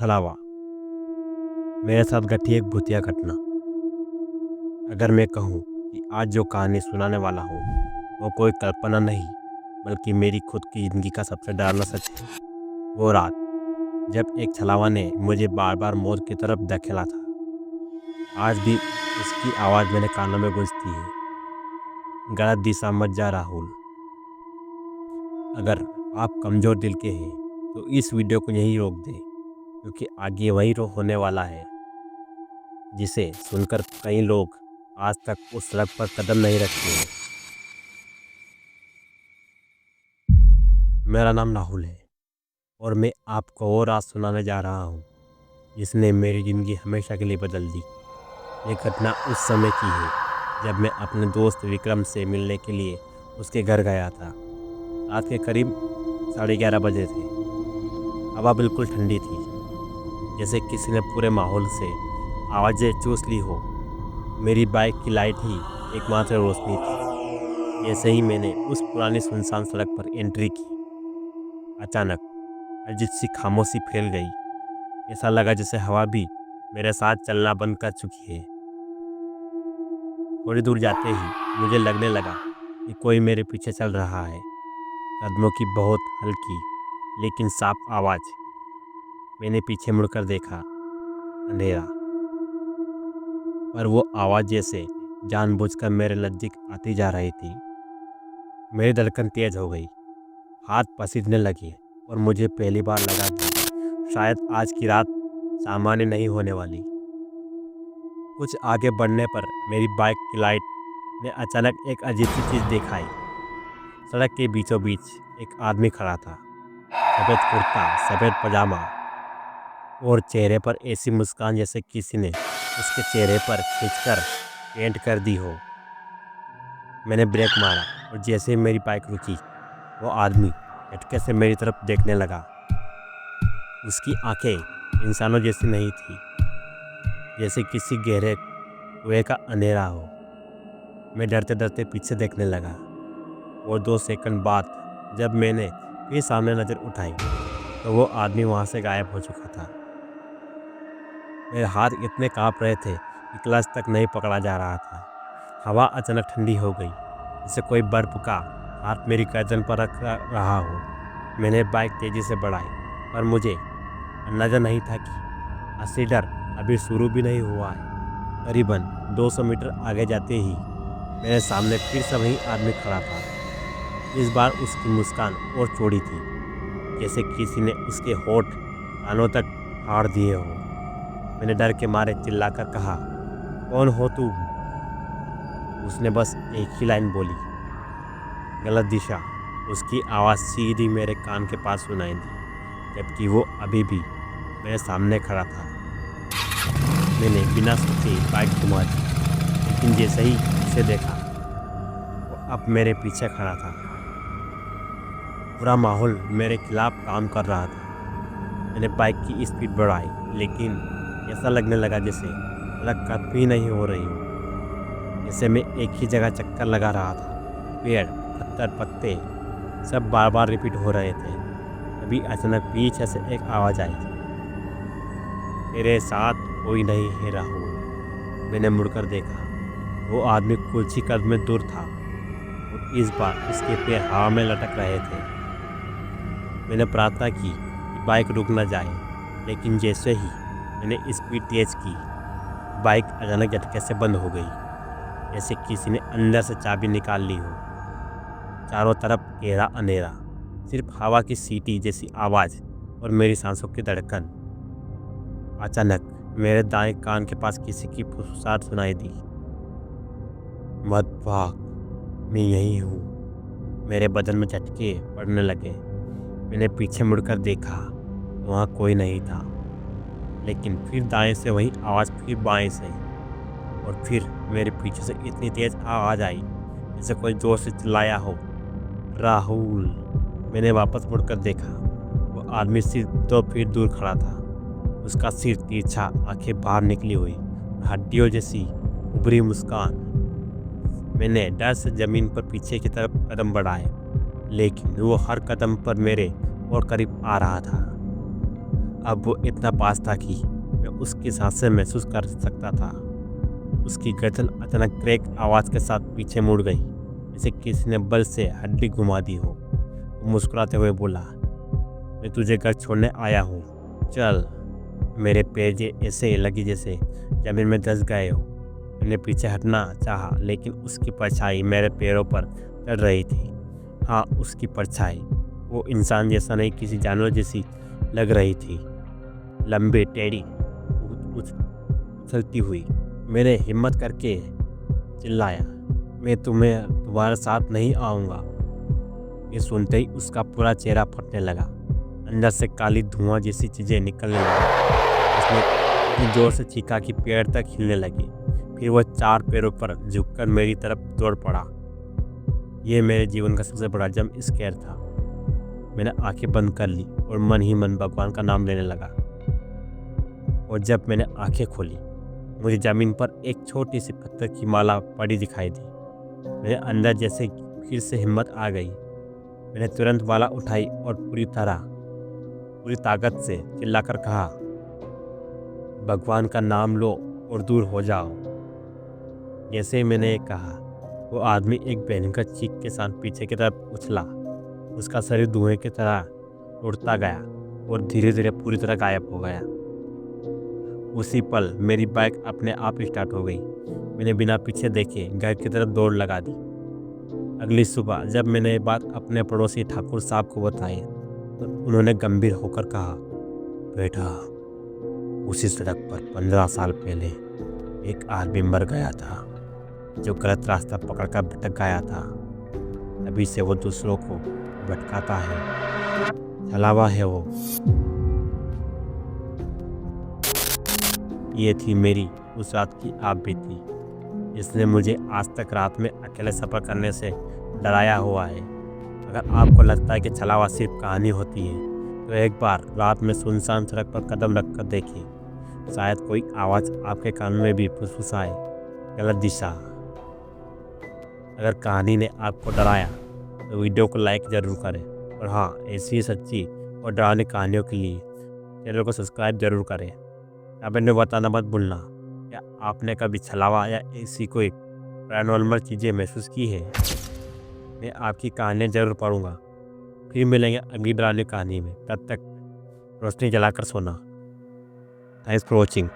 छलावा। मेरे साथ घटी एक भूतिया घटना। अगर मैं कहूँ कि आज जो कहानी सुनाने वाला हूँ वो कोई कल्पना नहीं बल्कि मेरी खुद की ज़िंदगी का सबसे डरावना सच है। वो रात जब एक छलावा ने मुझे बार बार मौत की तरफ धकेला था, आज भी उसकी आवाज़ मेरे कानों में गूंजती है। गलत दिशा मत जा राहुल। अगर आप कमज़ोर दिल के हैं तो इस वीडियो को यहीं रोक दें, क्योंकि आगे वही होने वाला है जिसे सुनकर कई लोग आज तक उस सड़क पर कदम नहीं रखते हैं। मेरा नाम राहुल है और मैं आपको वो रात सुनाने जा रहा हूँ जिसने मेरी ज़िंदगी हमेशा के लिए बदल दी। ये घटना उस समय की है जब मैं अपने दोस्त विक्रम से मिलने के लिए उसके घर गया था। रात के करीब 11:30 बजे थे। हवा बिल्कुल ठंडी थी, जैसे किसी ने पूरे माहौल से आवाज़ें चूस ली हो। मेरी बाइक की लाइट ही एकमात्र रोशनी थी। जैसे ही मैंने उस पुरानी सुनसान सड़क पर एंट्री की, अचानक अजीब सी खामोशी फैल गई। ऐसा लगा जैसे हवा भी मेरे साथ चलना बंद कर चुकी है। थोड़ी दूर जाते ही मुझे लगने लगा कि कोई मेरे पीछे चल रहा है। कदमों की बहुत हल्की लेकिन साफ आवाज़। मैंने पीछे मुड़कर देखा, अंधेरा, पर वो आवाज़ जैसे जानबूझकर मेरे नज़दीक आती जा रही थी। मेरी धड़कन तेज हो गई, हाथ पसीजने लगे और मुझे पहली बार लगा कि शायद आज की रात सामान्य नहीं होने वाली। कुछ आगे बढ़ने पर मेरी बाइक की लाइट ने अचानक एक अजीब सी चीज़ दिखाई। सड़क के बीचों बीच एक आदमी खड़ा था, सफ़ेद कुर्ता, सफ़ेद पजामा और चेहरे पर ऐसी मुस्कान जैसे किसी ने उसके चेहरे पर खींचकर पेंट कर दी हो। मैंने ब्रेक मारा और जैसे ही मेरी बाइक रुकी, वो आदमी झटके से मेरी तरफ देखने लगा। उसकी आंखें इंसानों जैसी नहीं थी, जैसे किसी गहरे कुएं का अंधेरा हो। मैं डरते डरते पीछे देखने लगा और 2 सेकंड बाद जब मैंने फिर सामने नज़र उठाई तो वो आदमी वहाँ से गायब हो चुका था। मेरे हाथ इतने कांप रहे थे कि क्लच तक नहीं पकड़ा जा रहा था। हवा अचानक ठंडी हो गई, जैसे कोई बर्फ का हाथ मेरी गर्दन पर रख रहा हो। मैंने बाइक तेज़ी से बढ़ाई, पर मुझे अंदाज़ा नहीं था कि असली डर अभी शुरू भी नहीं हुआ है। करीबन 200 मीटर आगे जाते ही मेरे सामने फिर से वही आदमी खड़ा था। इस बार उसकी मुस्कान और चौड़ी थी, जैसे किसी ने उसके होठ कानों तक फाड़ दिए हो। मैंने डर के मारे चिल्लाकर कहा, कौन हो तुम? उसने बस एक ही लाइन बोली, गलत दिशा। उसकी आवाज़ सीधी मेरे कान के पास सुनाई दी, जबकि वो अभी भी मेरे सामने खड़ा था। मैंने बिना सोचे बाइक घुमा दी, लेकिन जैसे ही उसे देखा, वो अब मेरे पीछे खड़ा था। पूरा माहौल मेरे खिलाफ काम कर रहा था। मैंने बाइक की स्पीड बढ़ाई, लेकिन ऐसा लगने लगा जैसे सड़क कट भी नहीं हो रही हो। जैसे मैं एक ही जगह चक्कर लगा रहा था। पेड़, पत्थर, पत्ते सब बार बार रिपीट हो रहे थे। तभी अचानक पीछे से एक आवाज़ आई, तेरे साथ कोई नहीं है राहुल। मैंने मुड़कर देखा, वो आदमी कुछ ही कदम में दूर था और इस बार उसके पैर हवा में लटक रहे थे। मैंने प्रार्थना की कि बाइक रुक न जाए, लेकिन जैसे ही मैंने स्पीड तेज की, बाइक अचानक झटके से बंद हो गई, जैसे किसी ने अंदर से चाबी निकाल ली हो। चारों तरफ गहरा अंधेरा, सिर्फ हवा की सीटी जैसी आवाज़ और मेरी सांसों की धड़कन। अचानक मेरे दाएं कान के पास किसी की फुसफुसाहट सुनाई दी, मत भाग, मैं यहीं हूँ। मेरे बदन में झटके पड़ने लगे। मैंने पीछे मुड़कर देखा, वहाँ कोई नहीं था, लेकिन फिर दाएं से वही आवाज़, फिर बाएं से, और फिर मेरे पीछे से इतनी तेज आवाज़ आई जैसे कोई जोर से चिल्लाया हो, राहुल। मैंने वापस मुड़कर देखा, वो आदमी सिर्फ 2 फीट दूर खड़ा था। उसका सिर तिरछा, आंखें बाहर निकली हुई, हड्डियों जैसी उभरी मुस्कान। मैंने डर से ज़मीन पर पीछे की तरफ कदम बढ़ाए, लेकिन वो हर कदम पर मेरे और करीब आ रहा था। अब वो इतना पास था कि मैं उसकी सांसें महसूस कर सकता था। उसकी गर्दन अचानक क्रैक आवाज़ के साथ पीछे मुड़ गई, जैसे किसी ने बल से हड्डी घुमा दी हो। वो मुस्कुराते हुए बोला, मैं तुझे घर छोड़ने आया हूँ, चल। मेरे पैर ऐसे लगी जैसे जमीन में धंस गए हो। मैंने पीछे हटना चाहा, लेकिन उसकी परछाई मेरे पैरों पर चढ़ रही थी। हाँ, उसकी परछाई। वो इंसान जैसा नहीं, किसी जानवर जैसी लग रही थी, लंबी, टेढ़ी, उछलती हुई। मैंने हिम्मत करके चिल्लाया, मैं तुम्हारे साथ नहीं आऊँगा। ये सुनते ही उसका पूरा चेहरा फटने लगा। अंदर से काली धुआं जैसी चीज़ें निकलने लगी। उसने इतनी जोर से चीखा कि पैर तक हिलने लगे। फिर वह 4 पैरों पर झुककर मेरी तरफ दौड़ पड़ा। यह मेरे जीवन का सबसे बड़ा जंप स्केयर था। मैंने आंखें बंद कर ली और मन ही मन भगवान का नाम लेने लगा। और जब मैंने आंखें खोली, मुझे ज़मीन पर एक छोटी सी पत्थर की माला पड़ी दिखाई दी। मेरे अंदर जैसे फिर से हिम्मत आ गई। मैंने तुरंत माला उठाई और पूरी ताकत से चिल्लाकर कहा, भगवान का नाम लो और दूर हो जाओ। जैसे ही मैंने कहा, वो आदमी एक भयंकर चीख के साथ पीछे की तरफ उछला। उसका शरीर धुएं की तरह उड़ता गया और धीरे धीरे पूरी तरह गायब हो गया। उसी पल मेरी बाइक अपने आप स्टार्ट हो गई। मैंने बिना पीछे देखे घर की तरफ दौड़ लगा दी। अगली सुबह जब मैंने ये बात अपने पड़ोसी ठाकुर साहब को बताई, तो उन्होंने गंभीर होकर कहा, बेटा, उसी सड़क पर 15 साल पहले एक आदमी मर गया था, जो गलत रास्ता पकड़कर भटक गया था। तभी से वो दूसरों को भटकाता है, छलावा है वो। ये थी मेरी उस रात की आप बीती, जिसने मुझे आज तक रात में अकेले सफ़र करने से डराया हुआ है। अगर आपको लगता है कि छलावा सिर्फ कहानी होती है, तो एक बार रात में सुनसान सड़क पर कदम रखकर देखिए। शायद कोई आवाज़ आपके कान में भी फुसफुसाए, गलत दिशा। अगर कहानी ने आपको डराया तो वीडियो को लाइक ज़रूर करें। और हाँ, ऐसी ही सच्ची और डरावनी कहानियों के लिए चैनल को सब्सक्राइब ज़रूर करें। आप इन्हें बताना मत भूलना, क्या आपने कभी छलावा या ऐसी कोई पैरानॉर्मल चीज़ें महसूस की है। मैं आपकी कहानियाँ ज़रूर पढ़ूँगा। फिर मिलेंगे अगली डरावनी कहानी में। तब तक रोशनी जलाकर सोना। Thanks for watching.